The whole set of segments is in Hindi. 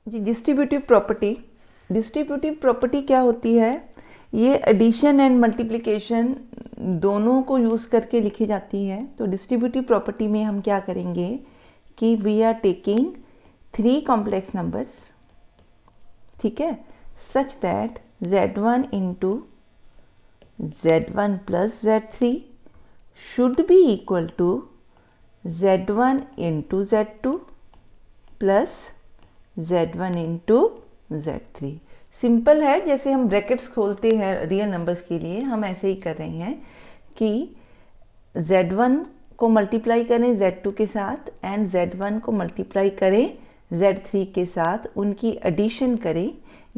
जी, डिस्ट्रीब्यूटिव प्रॉपर्टी क्या होती है? ये एडिशन एंड मल्टीप्लिकेशन दोनों को यूज़ करके लिखी जाती है। तो डिस्ट्रीब्यूटिव प्रॉपर्टी में हम क्या करेंगे कि we are taking 3 complex numbers, ठीक है, such that z1 into z1 plus z3 should be equal to z1 into z2 plus z1 into z3। Simple है, जैसे हम ब्रैकेट्स खोलते हैं रियल नंबर्स के लिए, हम ऐसे ही कर रहे हैं कि z1 को मल्टीप्लाई करें z2 के साथ एंड z1 को मल्टीप्लाई करें z3 के साथ, उनकी एडिशन करें,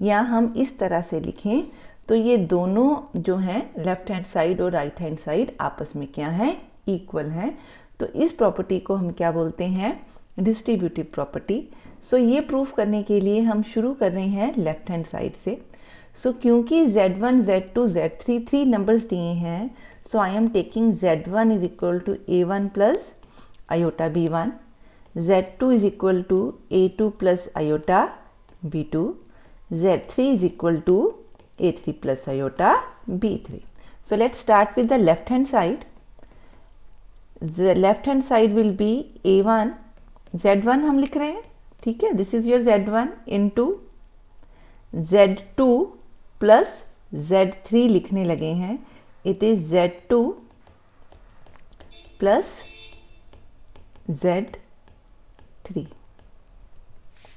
या हम इस तरह से लिखें तो ये दोनों जो हैं लेफ्ट हैंड साइड और राइट हैंड साइड आपस में क्या है, इक्वल हैं। तो इस प्रॉपर्टी को हम क्या बोलते हैं, डिस्ट्रीब्यूटिव प्रॉपर्टी। सो ये प्रूफ करने के लिए हम शुरू कर रहे हैं लेफ्ट हैंड साइड से। सो क्योंकि z1 z2 z3 3 नंबर्स दिए हैं, so I am taking z1 is equal to a1 plus iota b1, z2 is equal to a2 plus iota b2, z3 is equal to a3 plus iota b3. So let's start with the left hand side. The left hand side will be a1, z1 हम लिख रहे हैं, ठीक है, this is your z1 into z2 plus z3 लिखने लगे हैं, it is z2 plus z3,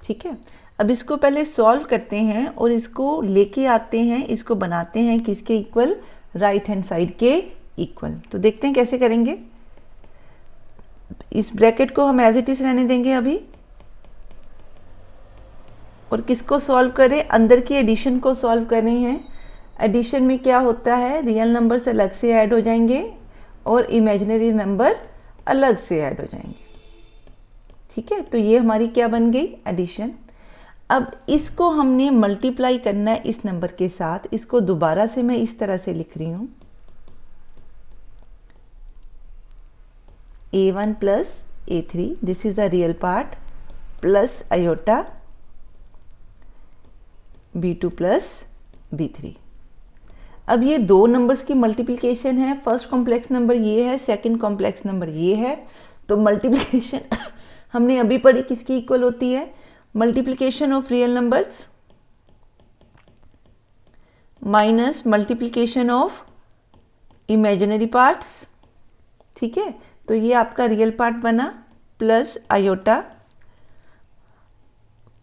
ठीक है। अब इसको पहले सॉल्व करते हैं और इसको लेके आते हैं, इसको बनाते हैं किसके इक्वल, राइट हैंड साइड के इक्वल। तो देखते हैं कैसे करेंगे। इस ब्रैकेट को हम एज इट इज रहने देंगे अभी, और किसको सॉल्व करें, अंदर की एडिशन को सॉल्व कर रहे हैं। एडिशन में क्या होता है, रियल नंबर्स अलग से ऐड हो जाएंगे और इमेजिनरी नंबर अलग से ऐड हो जाएंगे, ठीक है। तो ये हमारी क्या बन गई, एडिशन। अब इसको हमने मल्टीप्लाई करना है इस नंबर के साथ, इसको दोबारा से मैं इस तरह से लिख रही हूं, a1 plus a3, this is the real part, plus iota b2 plus b3। अब ये दो नंबर्स की मल्टीप्लिकेशन है, फर्स्ट कॉम्प्लेक्स नंबर ये है, सेकंड कॉम्प्लेक्स नंबर ये है। तो मल्टीप्लिकेशन हमने अभी पढ़ी किसकी इक्वल होती है, multiplication of real numbers minus multiplication of imaginary parts, ठीक है। तो ये आपका रियल पार्ट बना, प्लस आयोटा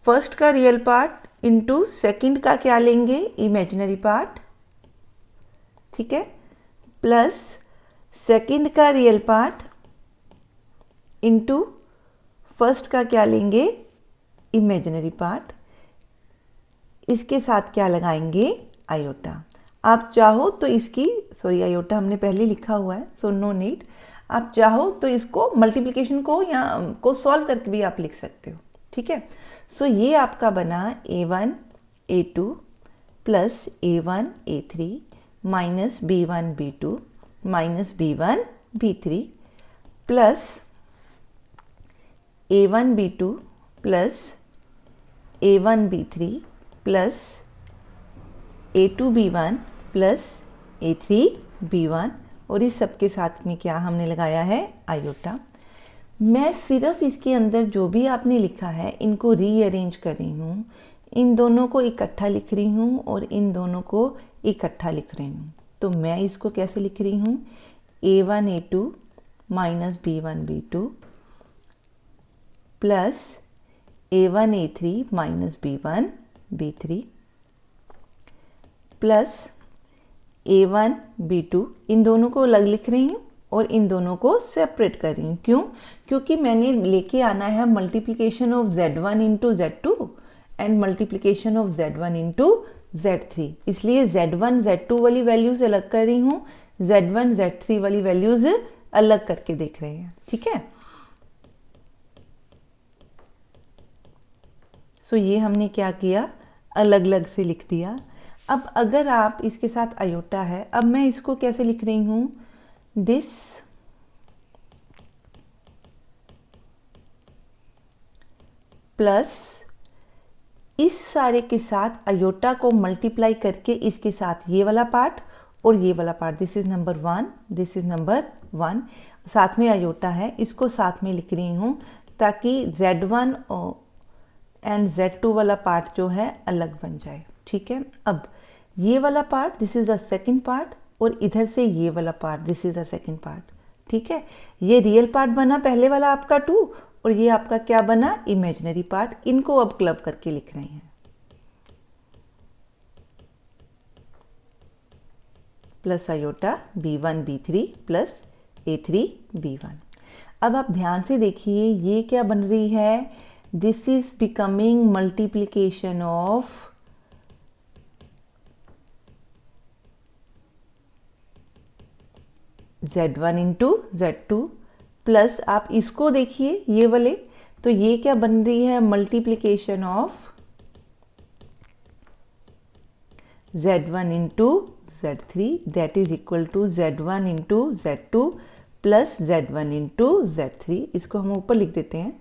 फर्स्ट का रियल पार्ट इंटू सेकंड का क्या लेंगे, इमेजिनरी पार्ट, ठीक है, प्लस सेकंड का रियल पार्ट इंटू फर्स्ट का क्या लेंगे, इमेजिनरी पार्ट, इसके साथ क्या लगाएंगे, आयोटा। आप चाहो तो इसकी, सॉरी आयोटा हमने पहले लिखा हुआ है, सो नो नीड। आप चाहो तो इसको मल्टीप्लिकेशन को या को सॉल्व करके भी आप लिख सकते हो, ठीक है। सो ये आपका बना a1 a2 plus a1 a3 minus b1 b2 minus b1 b3 plus a1 b2 plus a1 b3 plus a2 b1 plus a3 b1, और इस सब के साथ में क्या हमने लगाया है, आयोटा। मैं सिर्फ इसके अंदर जो भी आपने लिखा है इनको रीअरेंज कर रही हूँ, इन दोनों को इकट्ठा लिख रही हूँ और इन दोनों को इकट्ठा लिख रही हूँ। तो मैं इसको कैसे लिख रही हूँ, a1 a2 minus b1 b2 plus a1 a3 minus b1 b3 plus a1 b2, इन दोनों को अलग लिख रही हूँ और इन दोनों को सेपरेट कर रही हूँ। क्यों, क्योंकि मैंने लेके आना है multiplication of z1 into z2 and multiplication of z1 into z3, इसलिए z1 z2 वाली वैल्यूज अलग कर रही हूँ, z1 z3 वाली वैल्यूज अलग करके देख रहे हैं, ठीक है। सो ये हमने क्या किया, अलग अलग से लिख दिया। अब अगर आप इसके साथ आयोटा है, अब मैं इसको कैसे लिख रही हूँ, दिस प्लस इस सारे के साथ आयोटा को मल्टीप्लाई करके इसके साथ ये वाला पार्ट और ये वाला part, this is number 1, this is number 1, साथ में आयोटा है, इसको साथ में लिख रही हूँ ताकि Z1 एंड Z2 वाला पार्ट जो है अलग बन जाए। ठीक है, अब ये वाला part, this is the second part, और इधर से ये वाला part, this is the second part. ठीक है, ये रियल पार्ट बना पहले वाला आपका 2, और ये आपका क्या बना, इमेजिनरी पार्ट। इनको अब क्लब करके लिख रहे हैं, plus iota B1 B3 plus A3 B1। अब आप ध्यान से देखिए ये क्या बन रही है, this is becoming multiplication of Z1 into Z2 plus आप इसको देखिए ये वाले, तो ये क्या बन रही है, multiplication of Z1 into Z3 that is equal to Z1 into Z2 plus Z1 into Z3। इसको हम ऊपर लिख देते हैं,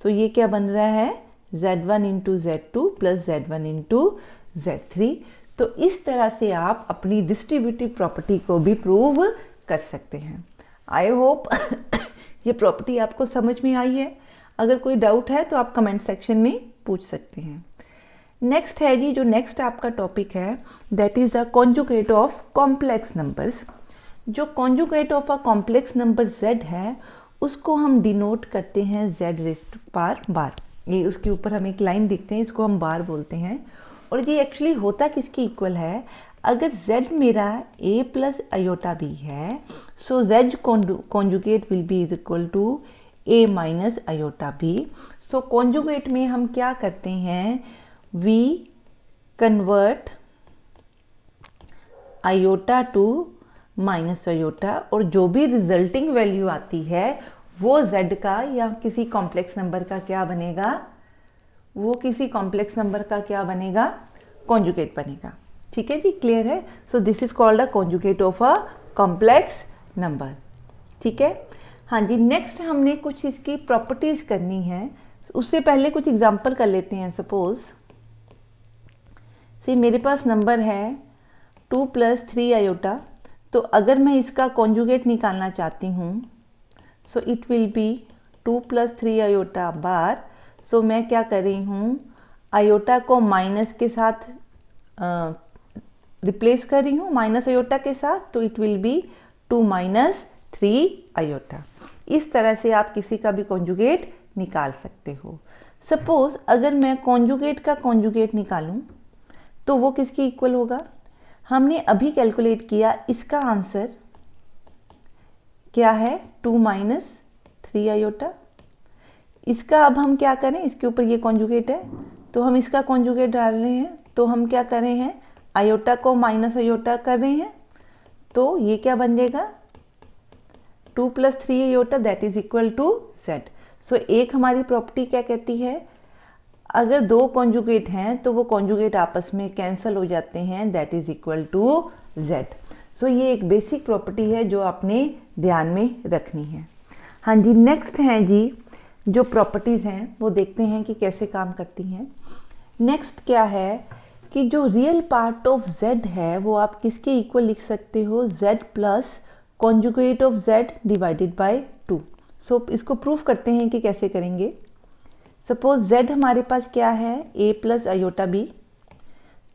तो ये क्या बन रहा है, Z1 into Z2 plus Z1 into Z3। तो इस तरह से आप अपनी डिस्ट्रीब्यूटिव प्रॉपर्टी को भी प्रूव कर सकते हैं। आई होप ये प्रॉपर्टी आपको समझ में आई है। अगर कोई डाउट है तो आप कमेंट सेक्शन में पूछ सकते हैं। नेक्स्ट है जी, जो नेक्स्ट आपका टॉपिक है that is the conjugate of complex numbers. जो conjugate of a complex number z है उसको हम डिनोट करते हैं z रेस्ट पार बार। ये उसके ऊपर हम एक लाइन देखते हैं, इसको हम बार बोलते हैं। और ये एक्चुअली होता किसके इक्वल है, अगर z मेरा a प्लस आयोटा b है, so z conjugate will be is equal to a minus iota b। So conjugate में हम क्या करते हैं, we convert iota to minus iota, और जो भी रिजल्टिंग वैल्यू आती है वो z का या किसी कॉम्प्लेक्स नंबर का क्या बनेगा, वो किसी कॉम्प्लेक्स नंबर का क्या बनेगा, कॉन्जुगेट बनेगा। ठीक है जी, क्लियर है। सो this is called a conjugate of a complex number. ठीक है, हाँ जी। नेक्स्ट हमने कुछ इसकी प्रॉपर्टीज करनी है, उससे पहले कुछ एग्जांपल कर लेते हैं। सपोज से मेरे पास नंबर है 2 प्लस 3 आयोटा, तो अगर मैं इसका कॉन्जुगेट निकालना चाहती हूँ, so it will be 2 plus 3 iota bar. So मैं क्या कर रही हूँ, आयोटा को माइनस के साथ रिप्लेस कर रही हूँ, माइनस आयोटा के साथ, तो it will be 2 minus 3 iota. इस तरह से आप किसी का भी कॉन्जुगेट निकाल सकते हो। सपोज अगर मैं कॉन्जुगेट का कॉन्जुगेट निकालूं तो वो किसके इक्वल होगा, हमने अभी कैलकुलेट किया, इसका आंसर क्या है 2 माइनस 3 आयोटा। इसका अब हम क्या करें, इसके ऊपर ये कॉन्जुगेट है तो हम इसका कॉन्जुगेट डाल रहे हैं, तो हम क्या कर रहे हैं, आयोटा को माइनस आयोटा कर रहे हैं, तो ये क्या बन जाएगा 2 plus 3 iota that is equal to z। So एक हमारी प्रॉपर्टी क्या कहती है, अगर दो कॉन्जुगेट हैं तो वो कॉन्जुगेट आपस में कैंसिल हो जाते हैं, that is equal to z। So ये एक बेसिक प्रॉपर्टी है जो आपने ध्यान में रखनी है। हाँ जी, नेक्स्ट हैं जी जो प्रॉपर्टीज़ हैं वो देखते हैं कि कैसे काम करती हैं। नेक्स्ट क्या है कि जो रियल पार्ट ऑफ z है वो आप किसके इक्वल लिख सकते हो, z plus conjugate of z divided by 2। सो इसको प्रूफ करते हैं कि कैसे करेंगे। सपोज z हमारे पास क्या है, a प्लस आयोटा b,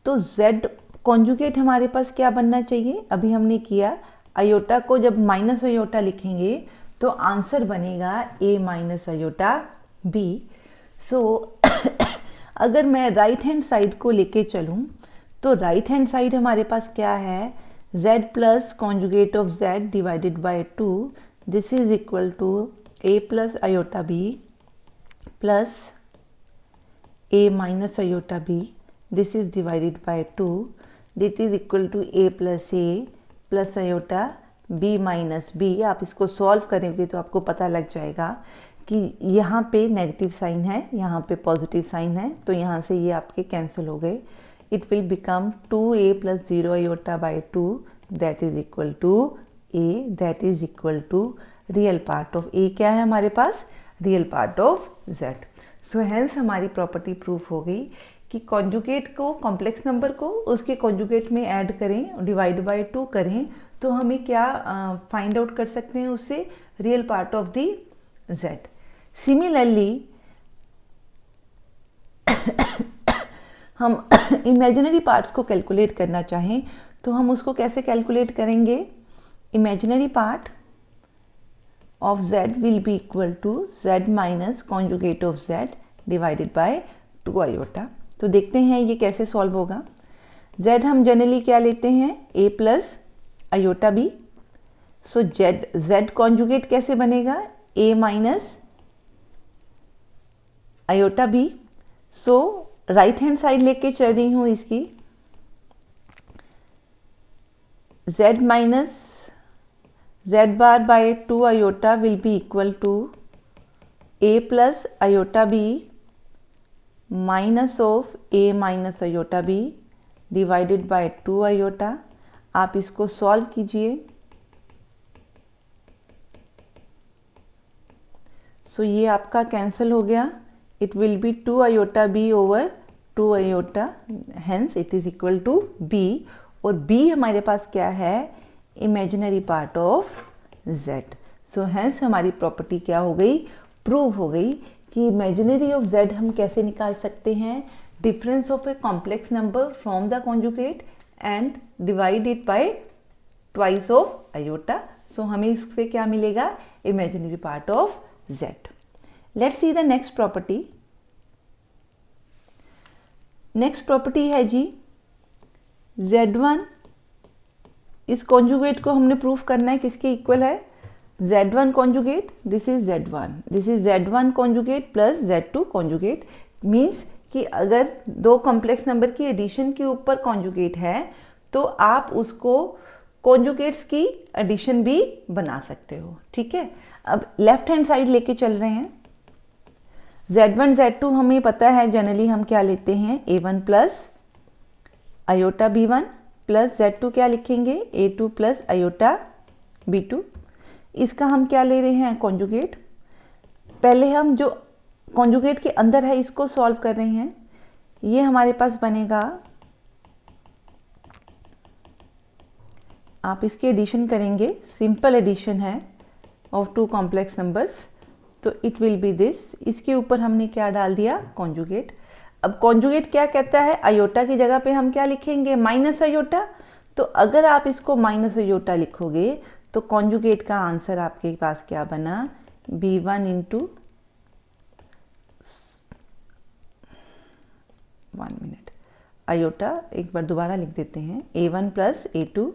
तो z कॉन्जुगेट हमारे पास क्या बनना चाहिए, अभी हमने किया, आयोटा को जब माइनस आयोटा लिखेंगे तो आंसर बनेगा a माइनस आयोटा b। सो अगर मैं राइट हैंड साइड को लेके चलूँ तो राइट हैंड साइड हमारे पास क्या है, z plus conjugate of z divided by 2, this is equal to a plus iota b plus a minus iota b, this is divided by 2, that is equal to a plus iota b minus b। आप इसको सॉल्व करेंगे तो आपको पता लग जाएगा कि यहाँ पे नेगेटिव साइन है, यहाँ पे पॉजिटिव साइन है, तो यहाँ से ये आपके कैंसिल हो गए। It will become 2a plus 0 iota by 2 that is equal to a, that is equal to real part of a क्या है हमारे पास, real part of z। So hence हमारी प्रॉपर्टी प्रूफ हो गई कि कॉन्जुगेट को, कॉम्प्लेक्स नंबर को उसके कॉन्जुगेट में ऐड करें, डिवाइड बाय 2 करें, तो हमें क्या फाइंड आउट कर सकते हैं उससे, real part of the z। Similarly हम इमेजिनरी पार्ट्स को कैलकुलेट करना चाहें तो हम उसको कैसे कैलकुलेट करेंगे? Imaginary part of z will be equal to z minus conjugate of z divided by 2 iota। तो देखते हैं ये कैसे सॉल्व होगा। z हम जनरली क्या लेते हैं? a plus iota b। So z conjugate कैसे बनेगा? a minus iota b। So right hand side लेके चल रही हूँ इसकी, z minus z bar by 2 iota will be equal to a plus iota b minus of a minus iota b divided by 2 iota। आप इसको सॉल्व कीजिए। सो ये आपका कैंसिल हो गया। It will be 2 iota b over 2 iota, hence it is equal to b। और b हमारे पास क्या है? Imaginary part of z। So hence हमारी प्रॉपर्टी क्या हो गई? प्रूव हो गई कि इमेजिनरी ऑफ z हम कैसे निकाल सकते हैं? Difference of a complex number from the conjugate and divide it by twice of iota. So हमें इससे क्या मिलेगा? Imaginary part of z। Let's see the next property. Next property है जी z1। इस कॉन्जुगेट को हमने प्रूफ करना है किसके इक्वल है? z1 conjugate, this is z1, this is z1 conjugate plus z2 conjugate. Means कि अगर दो कॉम्प्लेक्स नंबर की एडिशन के ऊपर कॉन्जुगेट है तो आप उसको कॉन्जुगेट्स की एडिशन भी बना सकते हो। ठीक है, अब लेफ्ट हैंड साइड लेके चल रहे हैं। z1 z2 हमें पता है जनरली हम क्या लेते हैं? a1 plus iota b1 plus z2 क्या लिखेंगे? a2 plus iota b2। इसका हम क्या ले रहे हैं? कॉन्जुगेट। पहले हम जो कॉन्जुगेट के अंदर है इसको सॉल्व कर रहे हैं। ये हमारे पास बनेगा, आप इसकी एडिशन करेंगे, सिंपल एडिशन है ऑफ 2 कॉम्प्लेक्स नंबर्स, तो इट विल बी दिस। इसके ऊपर हमने क्या डाल दिया? कॉन्जुगेट। अब कॉन्जुगेट क्या कहता है? आयोटा की जगह पे हम क्या लिखेंगे? Minus iota. तो अगर आप इसको माइनस आयोटा लिखोगे तो कॉन्जुगेट का आंसर आपके पास क्या बना? b1 इंटू 1 मिनट आयोटा, एक बार दोबारा लिख देते हैं, a1 plus a2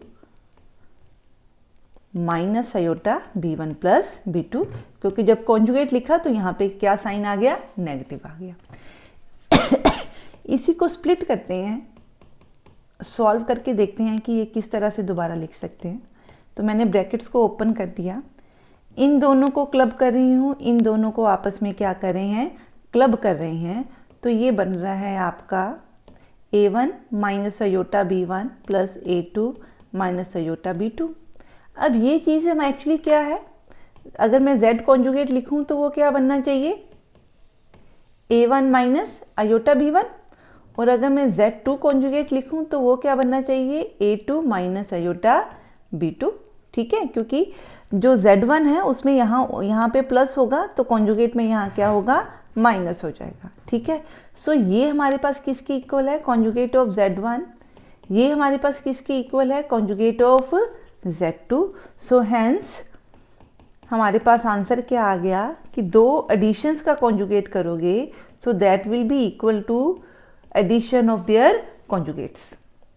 minus iota b1 plus b2। क्योंकि जब कॉन्जुगेट लिखा तो यहाँ पे क्या साइन आ गया? नेगेटिव आ गया। इसी को स्प्लिट करते हैं, सॉल्व करके देखते हैं कि ये किस तरह से दोबारा लिख सकते हैं। तो मैंने ब्रैकेट्स को ओपन कर दिया, इन दोनों को क्लब कर रही हूँ, इन दोनों को आपस में क्या कर रहे हैं? क्लब कर रहे हैं। तो ये बन रहा है आपका a1 minus iota b1 plus a2 minus iota b2। अब ये चीज़ हम एक्चुअली क्या है? अगर मैं z कॉन्जुगेट लिखूँ तो वो क्या बनना चाहिए? a1 minus iota b1। और अगर मैं z2 कॉन्जुगेट लिखूं तो वो क्या बनना चाहिए? a2 minus iota b2। ठीक है, क्योंकि जो z1 है उसमें यहाँ पे प्लस होगा तो कॉन्जुगेट में यहाँ क्या होगा? माइनस हो जाएगा। ठीक है, सो ये हमारे पास किसकी इक्वल है? Conjugate of z1। ये हमारे पास किसकी इक्वल है? Conjugate of z2। So hence हमारे पास आंसर क्या आ गया कि दो एडिशंस का कॉन्जुगेट करोगे so that will be equal to addition of their conjugates.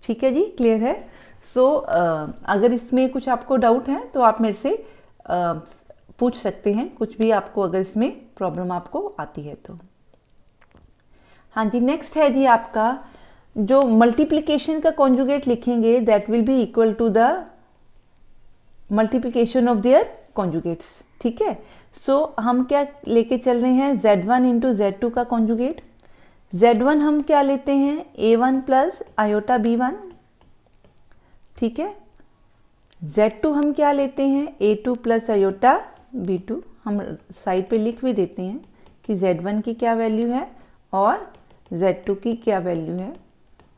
ठीक है जी, क्लियर है। सो अगर इसमें कुछ आपको डाउट है तो आप मेरे से पूछ सकते हैं, कुछ भी आपको अगर इसमें प्रॉब्लम आपको आती है तो। हाँ जी, नेक्स्ट है जी आपका जो मल्टीप्लिकेशन का कॉन्जुगेट लिखेंगे that will be equal to the multiplication of their conjugates. ठीक है, सो हम क्या लेके चल रहे हैं? z1 इंटू z2 का कॉन्जुगेट। z1 हम क्या लेते हैं? a1 plus iota b1। ठीक है, z2 हम क्या लेते हैं? a2 plus iota b2। हम साइड पे लिख भी देते हैं कि z1 की क्या वैल्यू है और Z2 की क्या वैल्यू है,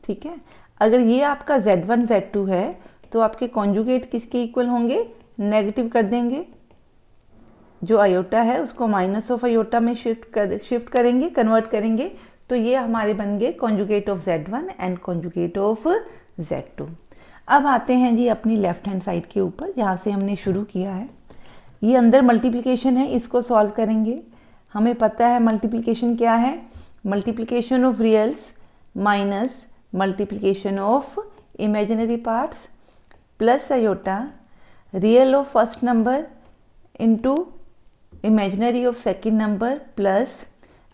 ठीक है। अगर ये आपका Z1 Z2 है तो आपके कॉन्जुगेट किसके इक्वल होंगे, नेगेटिव कर देंगे, जो आयोटा है उसको माइनस ऑफ आयोटा में शिफ्ट करेंगे, कन्वर्ट करेंगे, तो ये हमारे बन गए conjugate of Z1 and conjugate of Z2। अब आते हैं जी अपनी लेफ्ट हैंड साइड के ऊपर, जहाँ से हमने शुरू किया है। ये अंदर मल्टीप्लिकेशन है, इसको सॉल्व करेंगे। हमें पता है मल्टीप्लिकेशन क्या है, multiplication of reals minus multiplication of imaginary parts plus iota real of first number into imaginary of second number plus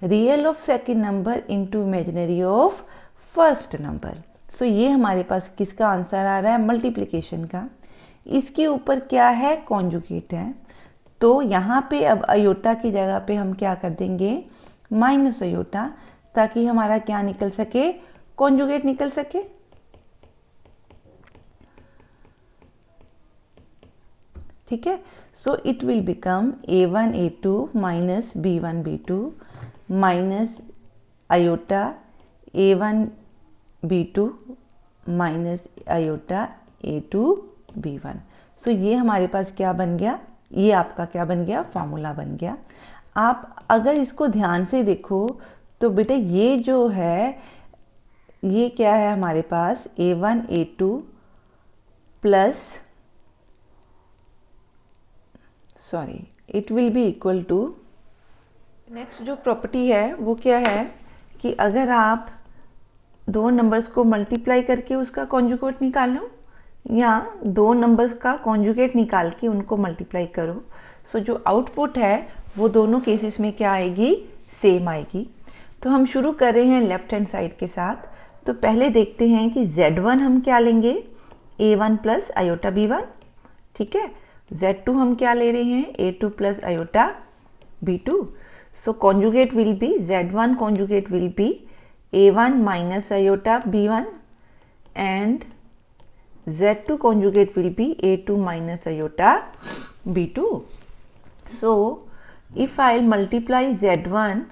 real of second number into imaginary of first number। सो ये हमारे पास किसका आंसर आ रहा है, मल्टीप्लिकेशन का। इसके ऊपर क्या है, कॉन्जुगेट है, तो यहाँ पे अब अयोटा की जगह पे हम क्या कर देंगे, माइनस अयोटा, ताकि हमारा क्या निकल सके, कॉन्जुगेट निकल सके। ठीक है, सो it will become a1 a2 minus b1 b2 minus iota a1 b2 minus iota a2 b1। सो ये हमारे पास क्या बन गया, ये आपका क्या बन गया, फॉर्मूला बन गया। आप अगर इसको ध्यान से देखो तो बेटा ये जो है ये क्या है हमारे पास, a1 a2 plus it will be equal to, next जो प्रॉपर्टी है वो क्या है कि अगर आप दो नंबर्स को मल्टीप्लाई करके उसका कॉन्जुगेट निकालो या दो नंबर्स का कॉन्जुगेट निकाल के उनको मल्टीप्लाई करो, सो जो आउटपुट है वो दोनों केसेस में क्या आएगी, सेम आएगी। तो हम शुरू कर रहे हैं लेफ्ट हैंड साइड के साथ। तो पहले देखते हैं कि Z1 हम क्या लेंगे, a1 प्लस आयोटा b1, ठीक है। Z2 हम क्या ले रहे हैं, a2 plus iota b2। So conjugate will B, Z1 conjugate will be a1 minus iota b1 and Z2 conjugate will be a2 minus iota b2. So if I'll multiply Z1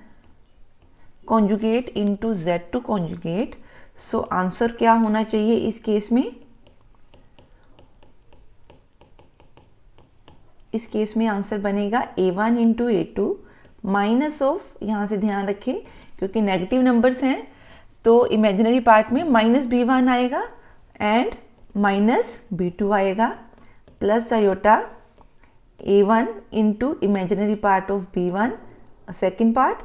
conjugate into Z2 conjugate, so answer क्या होना चाहिए इस केस में, इस केस में आंसर बनेगा a1 into a2 minus of, यहाँ से ध्यान रखें क्योंकि नेगेटिव नंबर्स हैं तो इमेजिनरी पार्ट में माइनस b1 आएगा एंड माइनस b2 आएगा plus iota a1 into imaginary part of b1 second part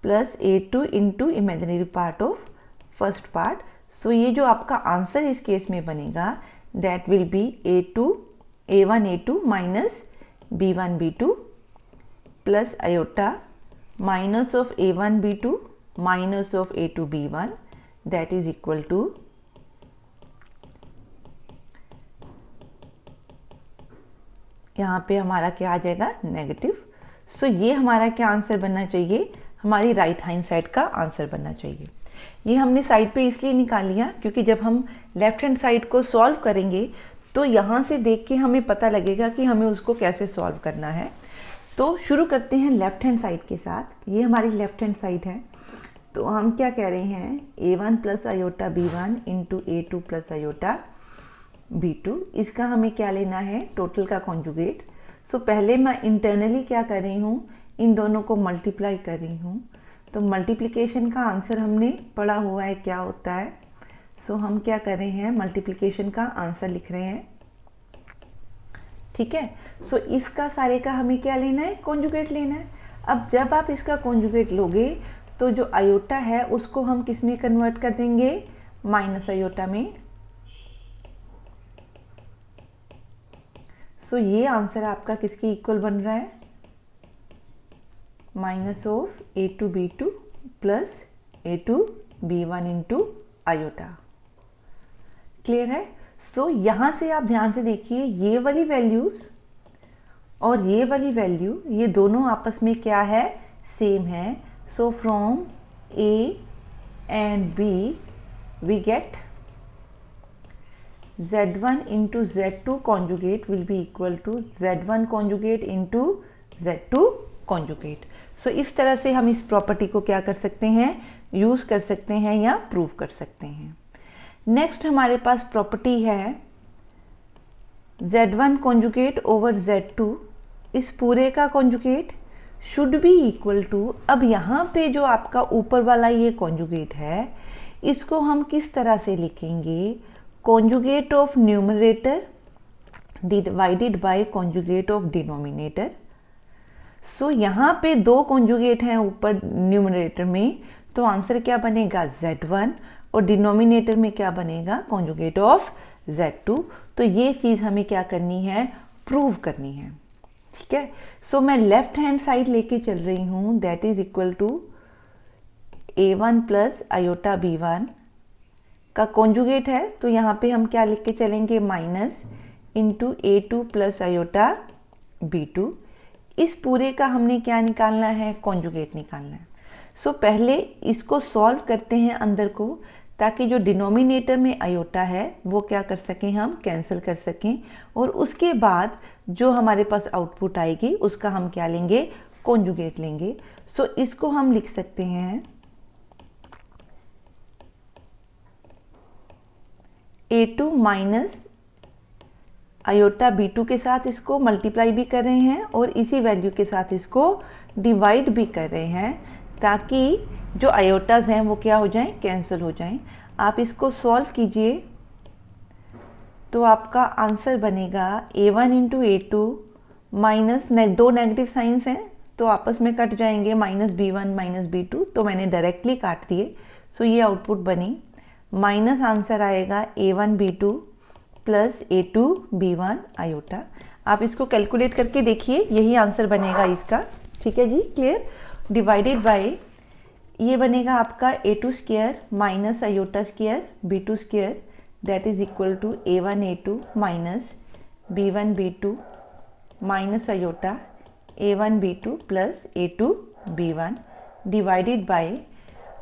plus a2 into imaginary part of first part. So ये जो आपका आंसर इस केस में बनेगा that will be a1 a2 minus b1 b2 plus iota minus of a1 b2 minus of a2 b1 that is equal to, यहाँ पे हमारा क्या आ जाएगा, नेगेटिव। सो ये हमारा क्या आंसर बनना चाहिए, हमारी राइट हैंड साइड का आंसर बनना चाहिए। ये हमने साइड पे इसलिए निकाल लिया क्योंकि जब हम लेफ्ट हैंड साइड को सॉल्व करेंगे तो यहाँ से देख के हमें पता लगेगा कि हमें उसको कैसे सॉल्व करना है। तो शुरू करते हैं लेफ्ट हैंड साइड के साथ। ये हमारी लेफ्ट हैंड साइड है, तो हम क्या कह रहे हैं, a1 plus iota b1 into a2 plus iota b2। इसका हमें क्या लेना है, टोटल का कॉन्जुगेट। सो पहले मैं इंटरनली क्या कर रही हूँ, इन दोनों को मल्टीप्लाई कर रही हूँ। तो मल्टीप्लिकेशन का आंसर हमने पढ़ा हुआ है क्या होता है। सो हम क्या कर रहे हैं, मल्टीप्लिकेशन का आंसर लिख रहे हैं, ठीक है। सो इसका सारे का हमें क्या लेना है, कॉन्जुगेट लेना है। अब जब आप इसका कॉन्जुगेट लोगे तो जो आयोटा है उसको हम किस में कन्वर्ट कर देंगे, माइनस आयोटा में। सो ये आंसर आपका किसके इक्वल बन रहा है, minus of a2 b2 plus a2 b1 into iota. Clear है। सो यहाँ से आप ध्यान से देखिए, ये वाली वैल्यूज और ये वाली वैल्यू ये दोनों आपस में क्या है, सेम है। So from a and b we get Z1 into Z2 conjugate will be equal to Z1 conjugate into Z2 conjugate. सो इस तरह से हम इस प्रॉपर्टी को क्या कर सकते हैं, यूज़ कर सकते हैं या प्रूव कर सकते हैं। नेक्स्ट हमारे पास प्रॉपर्टी है Z1 कॉन्जुगेट ओवर Z2, इस पूरे का conjugate should be equal to, अब यहाँ पे जो आपका ऊपर वाला ये कॉन्जुगेट है इसको हम किस तरह से लिखेंगे, conjugate of numerator divided by conjugate of denominator. So यहाँ पे दो कॉन्जुगेट हैं ऊपर न्यूमरेटर में, तो आंसर क्या बनेगा Z1 और डिनोमिनेटर में क्या बनेगा, कॉन्जुगेट ऑफ Z2। तो ये चीज़ हमें क्या करनी है, प्रूव करनी है। ठीक है, सो मैं लेफ्ट हैंड साइड लेके चल रही हूँ, that is equal to A1 plus iota B1 का कॉन्जुगेट है, तो यहाँ पे हम क्या लिख के चलेंगे, minus into A2 plus iota B2। इस पूरे का हमने क्या निकालना है, कॉन्जुगेट निकालना है। सो पहले इसको सॉल्व करते हैं अंदर को, ताकि जो डिनोमिनेटर में आयोटा है वो क्या कर सकें, हम कैंसिल कर सकें, और उसके बाद जो हमारे पास आउटपुट आएगी उसका हम क्या लेंगे, कॉन्जुगेट लेंगे। सो इसको हम लिख सकते हैं A2 माइनस आयोटा B2 के साथ इसको मल्टीप्लाई भी कर रहे हैं और इसी वैल्यू के साथ इसको डिवाइड भी कर रहे हैं, ताकि जो आयोटाज हैं वो क्या हो जाएं, कैंसिल हो जाएं। आप इसको सॉल्व कीजिए तो आपका आंसर बनेगा A1 इंटू A2 माइनस, दो नेगेटिव साइंस हैं तो आपस में कट जाएंगे, माइनस B1 माइनस B2, तो मैंने डायरेक्टली काट दिए। सो ये आउटपुट बनी, माइनस आंसर आएगा A1 B2 plus A2 B1 iota. आप इसको कैलकुलेट करके देखिए, यही आंसर बनेगा इसका। ठीक है जी, क्लियर। डिवाइडेड बाय ये बनेगा आपका A2 square minus iota square B2 square, that is equal to A1 A2 minus B1 B2 minus iota A1 B2 plus A2 B1 divided by,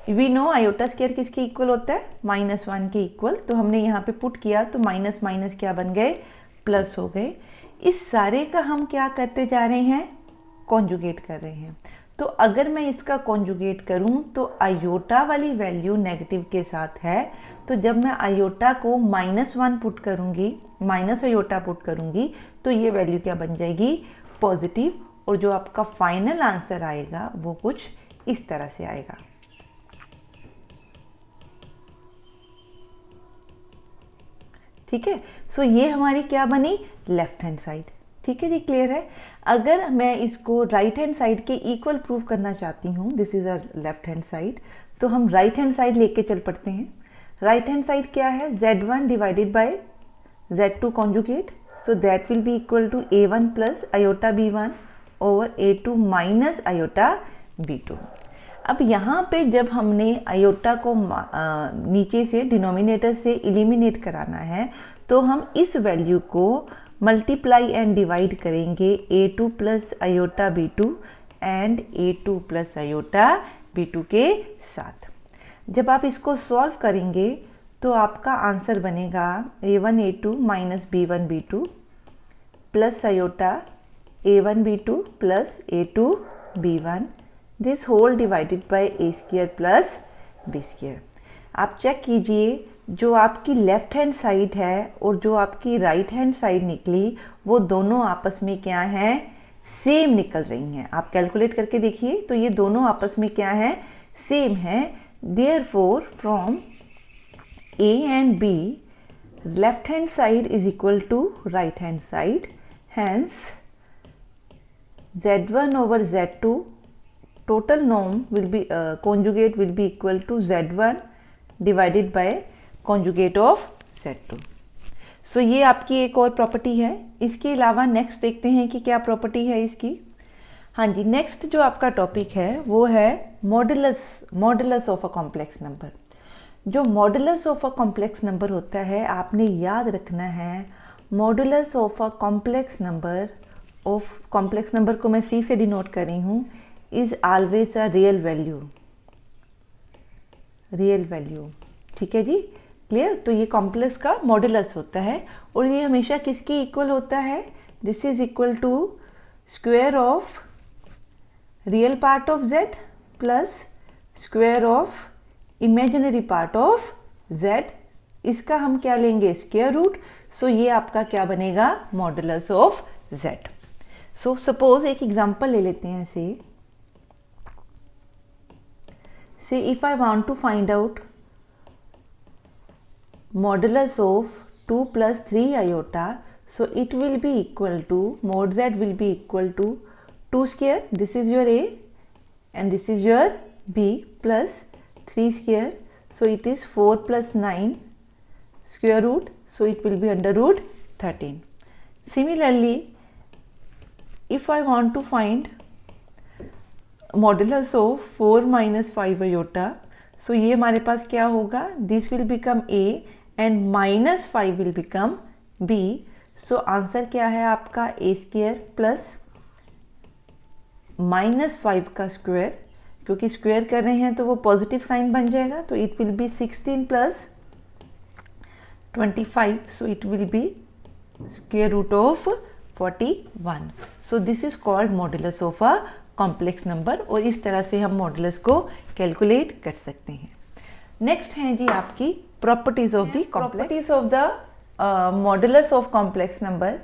we know iota square किसके इक्वल होता है, -1 के इक्वल, तो हमने यहाँ पे पुट किया तो माइनस माइनस क्या बन गए, प्लस हो गए। इस सारे का हम क्या करते जा रहे हैं, कॉन्जुगेट कर रहे हैं। तो अगर मैं इसका कॉन्जुगेट करूं तो आयोटा वाली वैल्यू नेगेटिव के साथ है, तो जब मैं आयोटा को -1 पुट करूंगी, माइनस आयोटा पुट करूंगी, तो ये वैल्यू क्या बन जाएगी, पॉजिटिव, और जो आपका फाइनल आंसर आएगा वो कुछ इस तरह से आएगा। ठीक है, सो ये हमारी क्या बनी, लेफ्ट हैंड साइड। ठीक है जी, क्लियर है। अगर मैं इसको राइट हैंड साइड के इक्वल प्रूव करना चाहती हूँ, this is a left hand side, तो हम राइट हैंड साइड लेके चल पड़ते हैं। राइट हैंड साइड क्या है, Z1 divided by Z2 conjugate, so that will be equal to A1 plus iota B1 over A2 minus iota B2। अब यहाँ पे जब हमने आयोटा को नीचे से डिनोमिनेटर से एलिमिनेट कराना है, तो हम इस वैल्यू को मल्टीप्लाई एंड डिवाइड करेंगे A2 plus iota B2 and A2 plus iota B2 के साथ। जब आप इसको सॉल्व करेंगे तो आपका आंसर बनेगा A1 A2 minus B1 B2 plus iota A1 B2 plus A2 B1, this whole divided by A square plus B square. आप चेक कीजिए, जो आपकी लेफ्ट हैंड साइड है और जो आपकी राइट हैंड साइड निकली, वो दोनों आपस में क्या हैं, सेम निकल रही हैं। आप कैलकुलेट करके देखिए तो ये दोनों आपस में क्या है, सेम है। Therefore from A and B left hand side is equal to right hand side, hence Z1 over Z2 total norm will be conjugate will be equal to Z1 divided by conjugate of Z2। सो ये आपकी एक और प्रॉपर्टी है। इसके अलावा नेक्स्ट देखते हैं कि क्या प्रॉपर्टी है इसकी। हाँ जी, नेक्स्ट जो आपका टॉपिक है वो है modulus of a complex number. जो modulus of a complex number होता है, आपने याद रखना है, modulus of a complex number को मैं C से डिनोट कर रही हूँ, is always a real value. ठीक है जी, क्लियर। तो ये कॉम्प्लेक्स का मॉडुलस होता है और ये हमेशा किसके इक्वल होता है, this is equal to square of real part of z plus square of imaginary part of z, इसका हम क्या लेंगे, स्क्वायर रूट। सो ये आपका क्या बनेगा, modulus of z। So suppose एक एग्जांपल ले लेते हैं, say if I want to find out modulus of 2 plus 3 iota, so it will be equal to, mod z will be equal to 2 square, this is your a and this is your b, plus 3 square, so it is 4 plus 9 square root, so it will be under root 13. Similarly, if I want to find modulus of 4 minus 5 iota, so ये हमारे पास क्या होगा, this will become a and minus 5 will become b. so answer क्या है आपका, a square प्लस -5 का स्क्वायर, क्योंकि स्क्वायर कर रहे हैं तो वो पॉजिटिव साइन बन जाएगा, तो it will be 16 plus 25, so it will be square root of 41. So this is called modulus of a complex number, और इस तरह से हम मॉडुलस को कैलकुलेट कर सकते हैं। नेक्स्ट है जी आपकी properties of the properties of the modulus of complex number.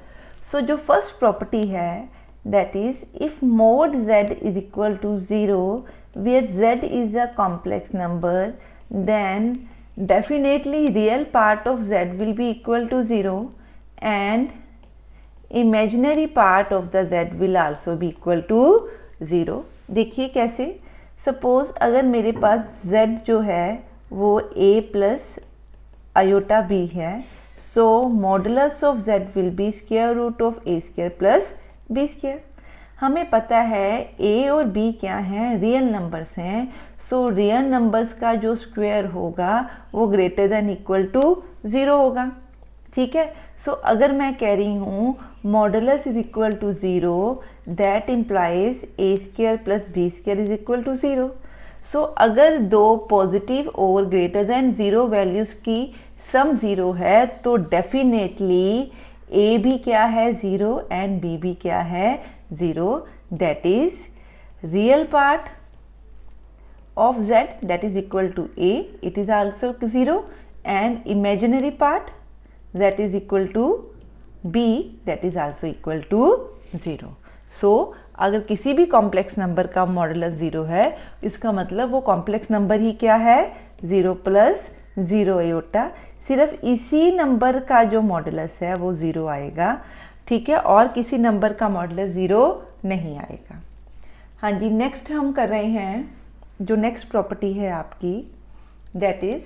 So जो फर्स्ट प्रॉपर्टी है that is if mod z is equal to 0 where z is a complex number, then definitely real part of z will be equal to 0 and imaginary part of the z will also be equal to 0। देखिए कैसे, सपोज अगर मेरे पास z जो है वो a प्लस आयोटा b है, so modulus of z will be square root of a square plus b square. हमें पता है a और b क्या हैं, रियल नंबर्स हैं, सो रियल नंबर्स का जो स्क्वायर होगा वो ग्रेटर देन इक्वल टू 0 होगा। ठीक है, सो अगर मैं कह रही हूँ modulus is equal to 0, that implies a square plus b square is equal to 0। So अगर दो पॉजिटिव और ग्रेटर देन 0 वैल्यूज़ की सम 0 है तो डेफिनेटली a भी क्या है 0 एंड b भी क्या है 0, that is real part of z that is equal to a, it is also 0, and imaginary part that is equal to b that is also equal to 0। so अगर किसी भी कॉम्प्लेक्स नंबर का मॉडुलस 0 है, इसका मतलब वो कॉम्प्लेक्स नंबर ही क्या है 0 प्लस 0 आयोटा, सिर्फ इसी नंबर का जो मॉडुलस है वो 0 आएगा। ठीक है, और किसी नंबर का मॉडुलस 0 नहीं आएगा। हाँ जी, नेक्स्ट हम कर रहे हैं, जो नेक्स्ट प्रॉपर्टी है आपकी that is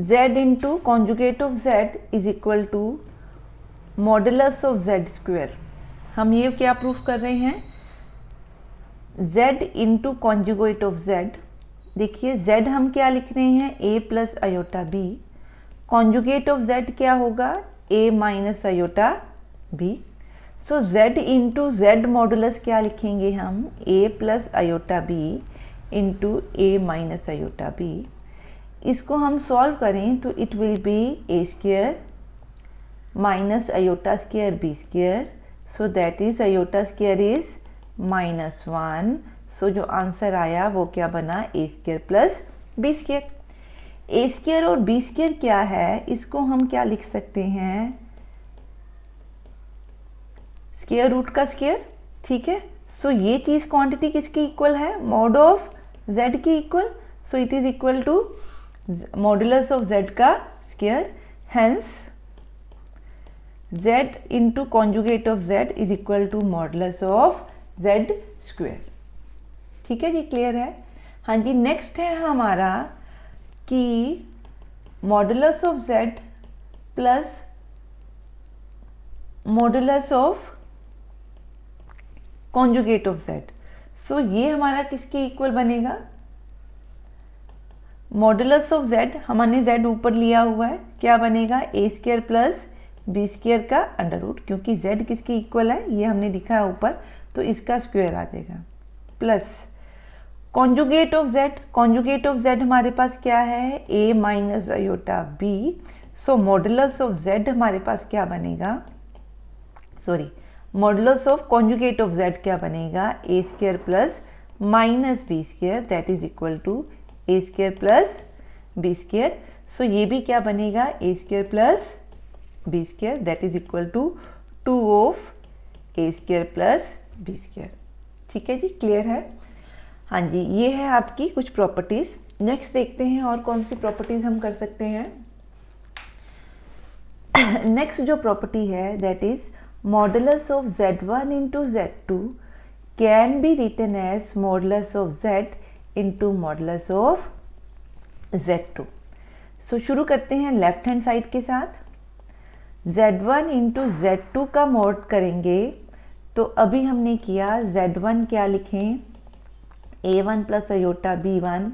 z into conjugate of z is equal to modulus of z square. हम ये क्या प्रूफ कर रहे हैं, z into conjugate of z। देखिए z हम क्या लिख रहे हैं, a plus iota b, conjugate of z क्या होगा, a minus iota b। So z into z modulus क्या लिखेंगे हम, a plus iota b into a minus iota b। इसको हम सॉल्व करें तो it will B a square minus iota square b square, so that is iota square is -1। सो जो आंसर आया वो क्या बना, a square plus b square. a square और b स्क्वायर क्या है, इसको हम क्या लिख सकते हैं, स्क्वायर रूट का स्क्वायर। ठीक है, सो ये चीज़ क्वांटिटी किसकी इक्वल है, मॉड ऑफ z की equal, so it is equal to modulus of z का square, hence z into conjugate of z is equal to modulus of z square. ठीक है जी, क्लियर है। हाँ जी, नेक्स्ट है हमारा कि modulus of z plus modulus of conjugate of z। So ये हमारा किसके इक्वल बनेगा, मॉडुलस ऑफ z, हमने z ऊपर लिया हुआ है, क्या बनेगा a square plus b square का अंडर रूट, क्योंकि z किसके इक्वल है ये हमने लिखा है ऊपर, तो इसका स्क्वायर आ जाएगा, plus conjugate of z। Conjugate of z हमारे पास क्या है, a minus iota b। So modulus of z हमारे पास क्या बनेगा, sorry modulus of conjugate of z क्या बनेगा, a square plus minus b square that is equal to a square plus b square. So ये भी क्या बनेगा, a square plus b square that is equal to 2 of a square plus b square. ठीक है जी, क्लियर है। हाँ जी, ये है आपकी कुछ प्रॉपर्टीज़। नेक्स्ट देखते हैं और कौन सी प्रॉपर्टीज़ हम कर सकते हैं। नेक्स्ट जो प्रॉपर्टी है that is modulus of z1 into z2 can be written as modulus of z into modulus of z2। सो शुरू करते हैं लेफ्ट हैंड साइड के साथ। z1 इंटू z2 का मॉड करेंगे तो अभी हमने किया z1 क्या लिखें, a1 plus iota b1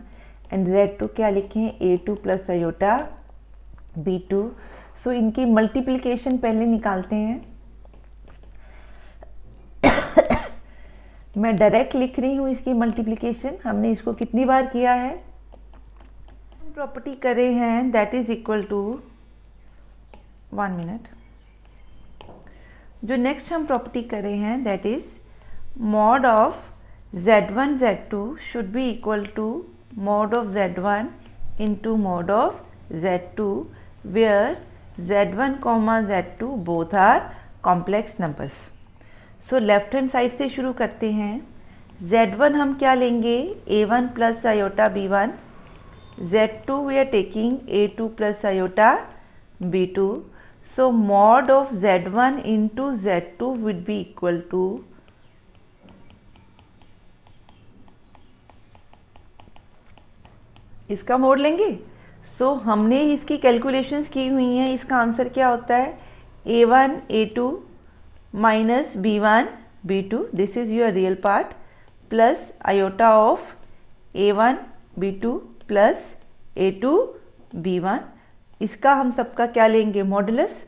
and z2 क्या लिखें, a2 प्लस अयोटा b2। सो इनकी मल्टीप्लिकेशन पहले निकालते हैं। मैं डायरेक्ट लिख रही हूँ इसकी मल्टीप्लिकेशन, हमने इसको कितनी बार किया है, प्रॉपर्टी करे हैं that is equal to 1 minute. जो नेक्स्ट हम प्रॉपर्टी करे हैं that is mod of z1 z2 should be equal to mod of z1 into mod of z2 where z1 comma z2 both are complex numbers. So left hand side से शुरू करते हैं। z1 हम क्या लेंगे, a1 plus iota b1, z2 we are taking a2 plus iota b2। So mod of z1 into z2 would be equal to इसका मोड लेंगे। सो हमने इसकी कैलकुलेशंस की हुई हैं, इसका आंसर क्या होता है, a1 a2 minus b1 b2 this is your real part plus iota of a1 b2 plus a2 b1। इसका हम सबका क्या लेंगे, मॉडुलस।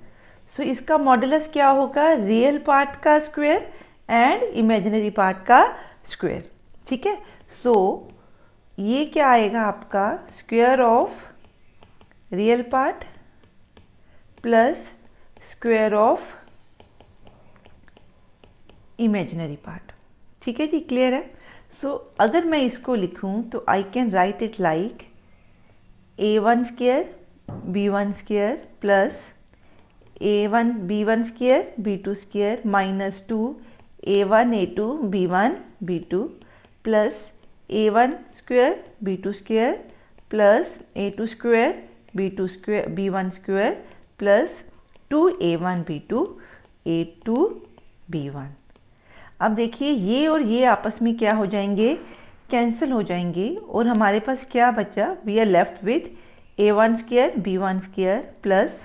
सो इसका मॉडुलस क्या होगा, रियल पार्ट का स्क्वायर एंड इमेजिनरी पार्ट का स्क्वायर। ठीक है, सो ये क्या आएगा आपका, square of real part plus square of imaginary part. ठीक है जी, क्लियर है। सो अगर मैं इसको लिखूं तो I can write it like a1 square b1 square plus a1 b1 square b2 square minus 2 a1 a2 b1 b2 plus a1 square b2 square plus a2 square b2 square b1 square plus 2a1 b2 a2 b1। अब देखिए ये और ये आपस में क्या हो जाएंगे, कैंसिल हो जाएंगे और हमारे पास क्या बचा, we are left with a1 square b1 square plus